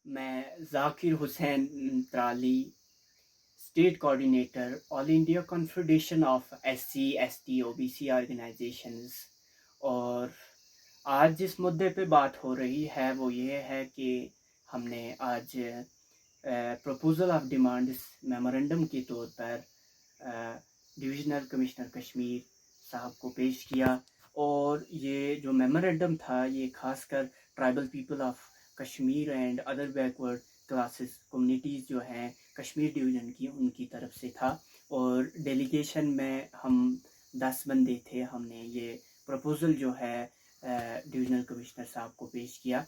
میں Zakir Hussain Trali, state coordinator all India confederation of SC ST OBC organisations, اور آج جس مدعے پہ بات ہو رہی ہے وہ یہ ہے کہ ہم نے آج پروپوزل آف ڈیمانڈس میمورنڈم کے طور پر ڈویژنل کمشنر کشمیر صاحب کو پیش کیا، اور یہ جو میمورنڈم تھا یہ خاص کر tribal people of Kashmir and other backward classes communities جو ہیں کشمیر ڈویژن کی، ان کی طرف سے تھا، اور ڈیلیگیشن میں ہم 10 بندے تھے۔ ہم نے یہ پروپوزل جو ہے ڈویژنل کمشنر صاحب کو پیش کیا۔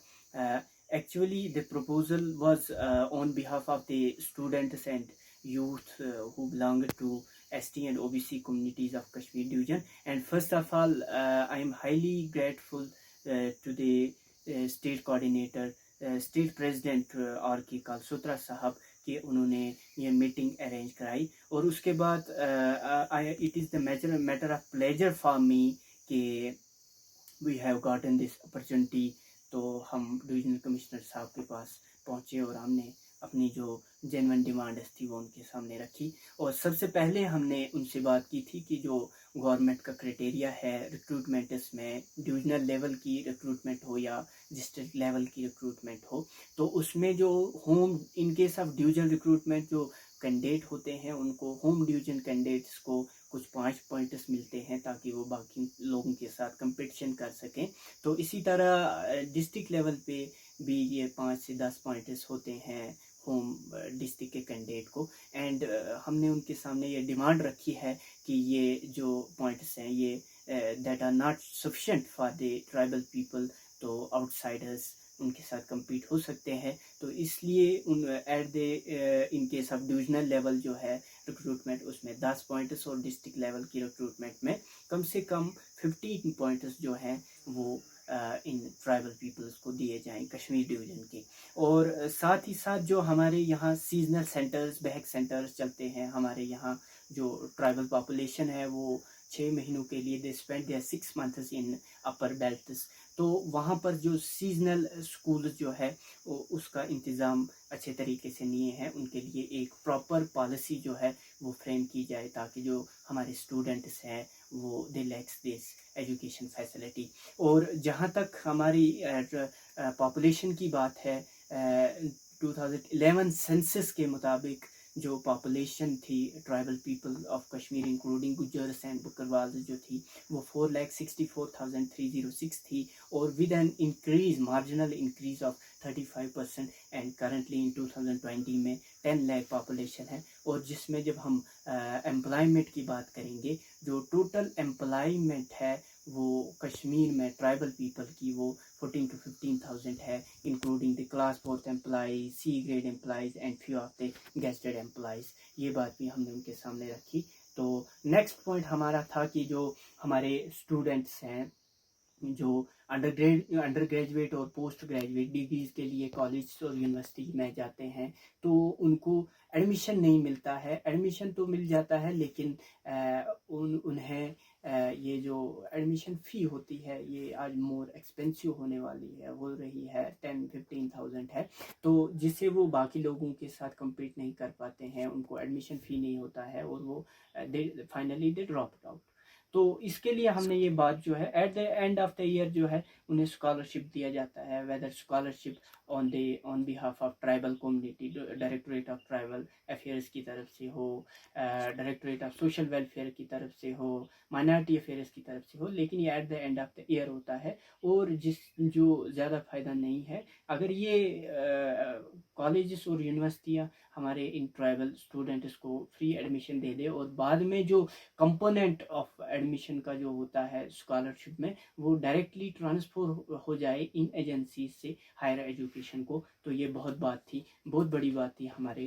Actually, the proposal was on behalf of the students and youth who belong to ST and OBC communities of Kashmir Division. And first of all, I am highly grateful to the state coordinator, state president R.K. Kalsutra صاحب کہ انہوں نے یہ meeting arrange کرائی، اور اس کے بعد it is the matter of pleasure for me کہ we have gotten this opportunity۔ تو ہم ڈویژنل کمشنر صاحب کے پاس پہنچے اور ہم نے اپنی جو جینون ڈیمانڈس تھی وہ ان کے سامنے رکھی، اور سب سے پہلے ہم نے ان سے بات کی تھی کہ جو گورنمنٹ کا کرائٹیریا ہے ریکروٹمنٹس میں، ڈویژنل لیول کی ریکروٹمنٹ ہو یا ڈسٹرکٹ لیول کی ریکروٹمنٹ ہو، تو اس میں جو home in case of division recruitment جو کینڈیڈیٹ ہوتے ہیں ان کو ہوم ڈویژن کینڈیڈیٹس کو کچھ 5 پوائنٹس ملتے ہیں تاکہ وہ باقی لوگوں کے ساتھ کمپٹیشن کر سکیں۔ تو اسی طرح ڈسٹرکٹ لیول پہ بھی یہ 5 سے 10 پوائنٹس ہوتے ہیں ہوم ڈسٹرکٹ کے کینڈیڈیٹ کو، اینڈ ہم نے ان کے سامنے یہ ڈیمانڈ رکھی ہے کہ یہ جو پوائنٹس ہیں یہ that are not sufficient for the tribal people, تو آؤٹ سائڈرز ان کے ساتھ کمپیٹ ہو سکتے ہیں، تو اس لیے at the in case of divisional level جو ہے ریکروٹمنٹ اس میں 10 پوائنٹس، اور ڈسٹرکٹ لیول کی ریکروٹمنٹ میں کم سے کم 15 پوائنٹس جو ہیں وہ ان ٹرائبل پیپلز کو دیے جائیں کشمیر ڈویژن کے۔ اور ساتھ ہی ساتھ جو ہمارے یہاں سیزنل سینٹرز بہک سینٹرز چلتے ہیں، ہمارے یہاں جو ٹرائبل پاپولیشن ہے وہ 6 مہینوں کے لیے they spend there 6 months in upper belts, تو وہاں پر جو سیزنل اسکولز جو ہے اس کا انتظام اچھے طریقے سے نہیں ہے، ان کے لیے ایک پراپر پالیسی جو ہے وہ فریم کی جائے تاکہ جو ہمارے اسٹوڈنٹس ہیں وہ دے لیکس دس ایجوکیشن فیسلٹی۔ اور جہاں تک ہماری پاپولیشن کی بات ہے، 2011 سینسس کے مطابق جو پاپولیشن تھی tribal people of Kashmir including Gujjars and Bakarwals جو تھی وہ 4,64,306 تھی، اور with an increase marginal increase of 35%، and currently in 2020 میں 10 lakh پاپولیشن ہے۔ اور جس میں جب ہم امپلائمنٹ کی بات کریں گے، جو ٹوٹل امپلائمنٹ ہے وہ کشمیر میں ٹرائبل پیپل کی وہ 14 to 15,000 ہے، including the class 4th employees, C grade employees and few of the gazetted employees. یہ بات بھی ہم نے ان کے سامنے رکھی۔ تو نیکسٹ پوائنٹ ہمارا تھا کہ جو ہمارے اسٹوڈنٹس ہیں جو انڈر گریجویٹ اور پوسٹ گریجویٹ ڈگریز کے لیے کالج اور یونیورسٹی میں جاتے ہیں، تو ان کو ایڈمیشن نہیں ملتا ہے۔ ایڈمیشن تو مل جاتا ہے لیکن انہیں یہ جو ایڈمیشن فی ہوتی ہے یہ آج مور ایکسپینسو ہونے والی ہے، ہو رہی ہے 10-15,000 ہے، تو جس سے وہ باقی لوگوں کے ساتھ کمپیٹ نہیں کر پاتے ہیں، ان کو ایڈمیشن فی نہیں ہوتا ہے، اور وہ فائنلی دے ڈراپ آؤٹ۔ تو اس کے لیے ہم نے یہ بات جو ہے at the end of the year جو ہے انہیں اسکالرشپ دیا جاتا ہے، whether scholarship on behalf of tribal community, directorate of tribal affairs کی طرف سے ہو، ڈائریکٹوریٹ آف سوشل ویلفیئر کی طرف سے ہو، مائنارٹی افیئرس کی طرف سے ہو، لیکن یہ at the end of the year ہوتا ہے۔ اور جو زیادہ فائدہ نہیں ہے، اگر یہ کالجز اور یونیورسٹیاں ہمارے ان ٹرائبل اسٹوڈنٹس کو فری ایڈمیشن دے دے، اور بعد میں جو کمپوننٹ آف ایڈمیشن کا جو ہوتا ہے اسکالرشپ میں وہ ڈائریکٹلی ٹرانسفر ہو جائے ان ایجنسیز سے ہائر ایجوکیشن کو، تو یہ بہت بڑی بات تھی ہمارے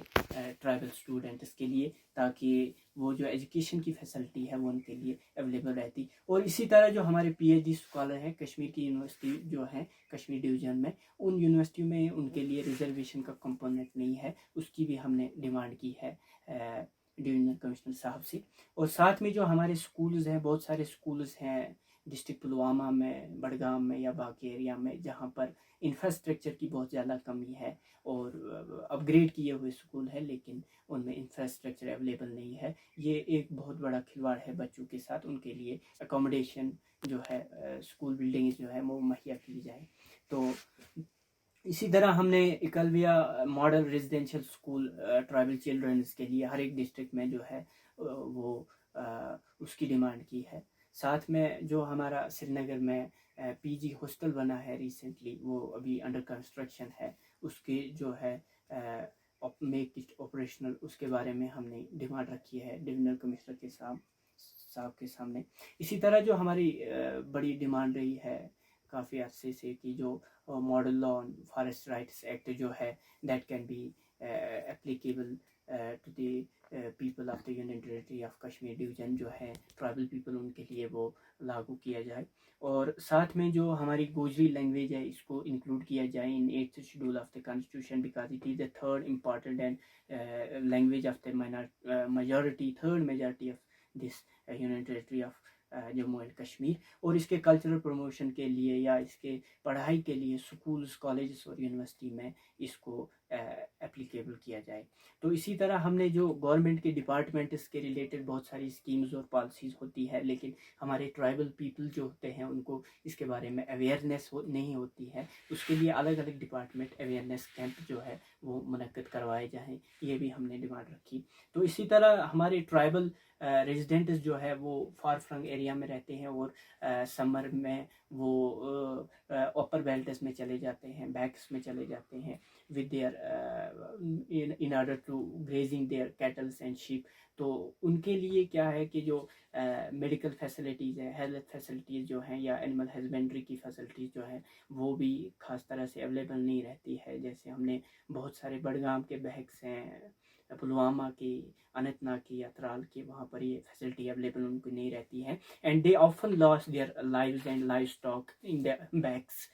ٹرائبل اسٹوڈنٹس کے لیے، تاکہ وہ جو ایجوکیشن کی فیسلٹی ہے وہ ان کے لیے اویلیبل رہتی۔ اور اسی طرح جو ہمارے PhD اسکالر ہیں کشمیر کی یونیورسٹی جو ہیں کشمیر ڈویژن میں، ان یونیورسٹیوں میں ان کے لیے ریزرویشن کا کمپوننٹ نہیں ہے، اس کی بھی ہم نے ڈیمانڈ کی ہے ڈویژنل کمشنر صاحب سے۔ اور ساتھ میں جو ہمارے اسکولز ہیں، بہت سارے اسکولز ہیں ڈسٹرکٹ پلوامہ میں، بڑگام میں یا باقی ایریا میں جہاں پر انفراسٹرکچر کی بہت زیادہ کمی ہے اور اپ گریڈ کیے ہوئے اسکول ہے لیکن ان میں انفراسٹرکچر اویلیبل نہیں ہے. یہ ایک بہت بڑا کھلواڑ ہے بچوں کے ساتھ. ان کے لیے اکوموڈیشن جو ہے اسکول بلڈنگز جو ہے وہ مہیا کی جائے. تو اسی طرح ہم نے Eklavya model residential school tribal childrens کے لیے ہر ایک ڈسٹرکٹ میں جو ہے وہ اس کی ڈیمانڈ کی ہے. ساتھ میں جو ہمارا سری نگر میں پی جی ہاسٹل بنا ہے ریسنٹلی، وہ ابھی انڈر کنسٹرکشن ہے. اس کی جو ہے میک اٹ آپریشنل، اس کے بارے میں ہم نے ڈیمانڈ رکھی ہے ڈویژنل کمشنر کے صاحب کے سامنے. اسی طرح جو ہماری بڑی ڈیمانڈ رہی ہے کافی عرصے سے کہ جو model law on forest rights act جو ہے that can be applicable to the people of the union territory of Kashmir division جو ہے ٹرائبل پیپل، ان کے لیے وہ لاگو کیا جائے. اور ساتھ میں جو ہماری گوجری لینگویج ہے اس کو انکلوڈ کیا جائے ان 8th schedule of the constitution because it is the third important and language of the majority, third majority of this union territory of Jammu and Kashmir. اور اس کے کلچرل پروموشن کے لیے یا اس کے پڑھائی کے لیے سکولز، کالجز اور یونیورسٹی میں اس کو اپلیکیبل کیا جائے. تو اسی طرح ہم نے جو گورنمنٹ کے ڈپارٹمنٹس کے ریلیٹڈ بہت ساری اسکیمز اور پالیسیز ہوتی ہے لیکن ہمارے ٹرائبل پیپل جو ہوتے ہیں ان کو اس کے بارے میں اویئرنیس نہیں ہوتی ہے. اس کے لیے الگ الگ ڈپارٹمنٹ اویئرنیس کیمپ جو ہے وہ منعقد کروائے جائیں، یہ بھی ہم نے ڈیمانڈ رکھی. تو اسی طرح ہمارے ٹرائبل ریزیڈنٹس جو ہے وہ فار فرنگ ایریا میں رہتے ہیں اور سمر میں وہ اپر بیلٹس میں چلے جاتے ہیں، بیکس میں چلے جاتے ہیں with their in order to grazing their cattles and sheep. تو ان کے لیے کیا ہے کہ جو میڈیکل فیسلٹیز ہے، ہیلتھ فیسلٹیز جو ہیں یا اینیمل ہسبینڈری کی فیسلٹیز جو ہیں وہ بھی خاص طرح سے اویلیبل نہیں رہتی ہے. جیسے ہم نے بہت سارے بڑگام کے بحث ہیں، پلوامہ کی، اننت ناگ کی، اترال کی، وہاں پر یہ فیسلٹی اویلیبل ان کو نہیں رہتی ہے. And they often lose their lives and livestock in the backs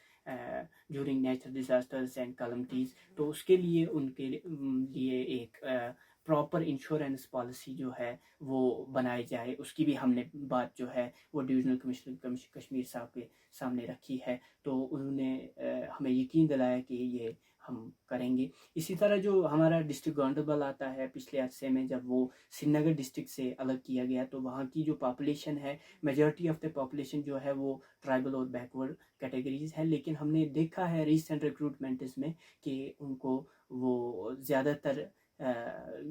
during natural disasters and calamities. تو اس کے لیے ان کے لیے ایک پراپر انشورنس پالیسی جو ہے وہ بنائی جائے. اس کی بھی ہم نے بات جو ہے وہ ڈویژنل کمشنر کشمیر صاحب کے سامنے رکھی ہے. تو انہوں نے ہمیں یقین دلایا کہ یہ ہم کریں گے. اسی طرح جو ہمارا ڈسٹرکٹ گاندربل آتا ہے، پچھلے عرصے میں جب وہ سری نگر ڈسٹرکٹ سے الگ کیا گیا تو وہاں کی جو پاپولیشن ہے، میجورٹی آف دا پاپولیشن جو ہے وہ ٹرائبل اور بیکورڈ کیٹیگریز ہے. لیکن ہم نے دیکھا ہے ریسنٹ ریکروٹمنٹس میں کہ ان کو وہ زیادہ تر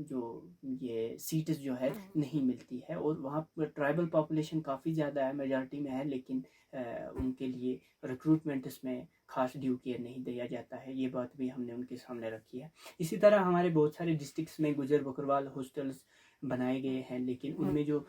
جو یہ سیٹس جو ہے نہیں ملتی ہے. اور وہاں پر ٹرائبل پاپولیشن کافی زیادہ ہے، میجورٹی میں ہے، لیکن ان کے لیے ریکروٹمنٹس میں خاص ڈیو کیئر نہیں دیا جاتا ہے. یہ بات بھی ہم نے ان کے سامنے رکھی ہے. اسی طرح ہمارے بہت سارے ڈسٹرکٹس میں گجر بکروال ہاسٹلس بنائے گئے ہیں لیکن ان میں جو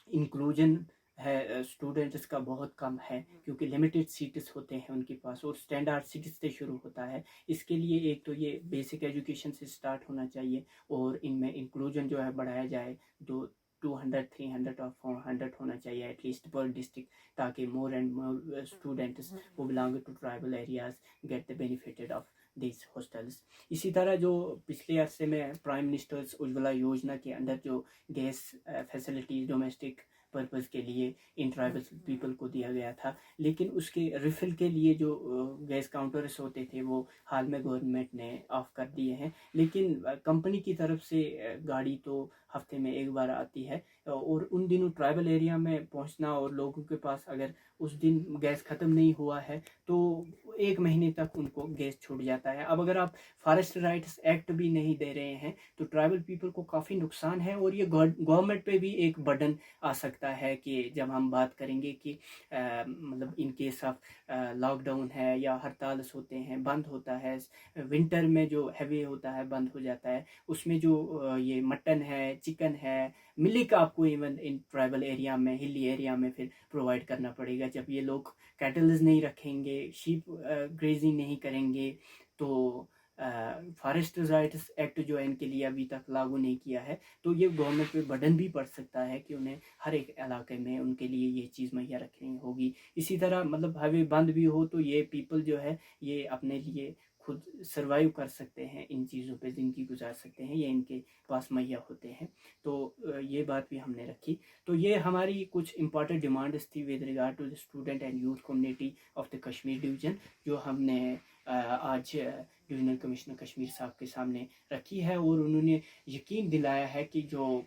انکلوژن ہے اسٹوڈنٹس کا بہت کم ہے کیونکہ لمیٹڈ سیٹس ہوتے ہیں ان کے پاس اور اسٹینڈرڈ 6 سے شروع ہوتا ہے. اس کے لیے ایک تو یہ بیسک ایجوکیشن سے اسٹارٹ ہونا چاہیے اور ان میں انکلوژن جو ہے بڑھایا جائے. 200 300 اور 400 ہونا چاہیے ایٹ لیسٹ پر ڈسٹرکٹ تاکہ more and more students who belong to tribal areas get the benefited of these hostels. اسی طرح جو پچھلے عرصے میں پرائم منسٹرز اجولا یوجنا کے اندر جو گیس فیسلٹیز ڈومیسٹک پرپز کے لیے ان ٹرائبل پیپل کو دیا گیا تھا، لیکن اس کے ریفل کے لیے جو گیس کاؤنٹرز ہوتے تھے وہ حال میں گورنمنٹ نے آف کر دیے ہیں. لیکن کمپنی کی طرف سے گاڑی تو ہفتے میں ایک بار آتی ہے اور ان دنوں ٹرائبل ایریا میں پہنچنا اور لوگوں کے پاس اگر اس دن گیس ختم نہیں ہوا ہے تو 1 مہینے تک ان کو گیس چھوٹ جاتا ہے. اب اگر آپ فارسٹ رائٹس ایکٹ بھی نہیں دے رہے ہیں تو ٹرائبل پیپل کو کافی نقصان ہے اور یہ گورنمنٹ پہ بھی ایک برڈن آ سکتا ہے کہ جب ہم بات کریں گے کہ مطلب in case of lockdown ہے یا ہڑتالس ہوتے ہیں، بند ہوتا ہے، ونٹر میں جو ہیوی ہوتا ہے بند ہو جاتا ہے، اس میں جو یہ مٹن ہے، چکن ہے، ملک آپ کو ایون ان ٹرائبل ایریا میں، ہلی ایریا میں پھر پرووائڈ کرنا پڑے گا. جب یہ لوگ کیٹلز نہیں رکھیں گے، شیپ گریزنگ نہیں کریں گے تو فارسٹ رائٹس ایکٹ جو ہے ان کے لیے ابھی تک لاگو نہیں کیا ہے تو یہ گورنمنٹ پہ برڈن بھی پڑ سکتا ہے کہ انہیں ہر ایک علاقے میں ان کے لیے یہ چیز مہیا رکھنی ہوگی. اسی طرح مطلب ہائی وے بند بھی ہو تو یہ پیپل جو ہے یہ اپنے لیے خود سروائیو کر سکتے ہیں ان چیزوں پہ زندگی گزار سکتے ہیں یا ان کے پاس مہیا ہوتے ہیں. تو یہ بات بھی ہم نے رکھی. تو یہ ہماری کچھ امپورٹنٹ ڈیمانڈس تھی with regard to the student and youth community of the Kashmir division, جو ہم نے آج ڈویژنل کمشنر کشمیر صاحب کے سامنے رکھی ہے, اور انہوں نے یقین دلایا ہے کہ جو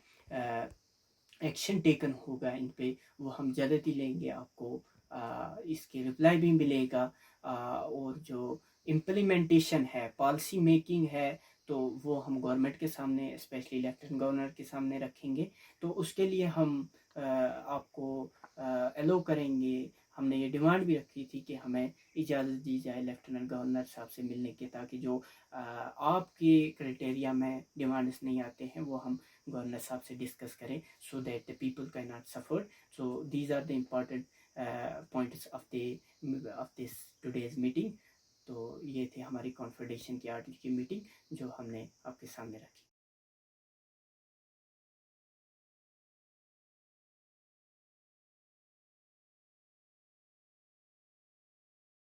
ایکشن ٹیکن ہوگا ان پہ وہ ہم جلدی لیں گے. آپ کو اس کے رپلائی بھی ملے گا, اور جو امپلیمنٹیشن ہے, پالیسی میکنگ ہے, تو وہ ہم گورنمنٹ کے سامنے اسپیشلی لیفٹیننٹ گورنر کے سامنے رکھیں گے. تو اس کے لیے ہم آپ کو ایلو کریں گے. ہم نے یہ ڈیمانڈ بھی رکھی تھی کہ ہمیں اجازت دی جائے لیفٹیننٹ گورنر صاحب سے ملنے کے, تاکہ جو آپ کے کرائٹیریا میں ڈیمانڈس نہیں آتے ہیں وہ ہم گورنر صاحب سے ڈسکس کریں, so that the people cannot suffer. So these are the important points of this today's meeting. تو یہ تھے ہماری کانفیڈریشن کی آج کی میٹنگ جو ہم نے آپ کے سامنے رکھی.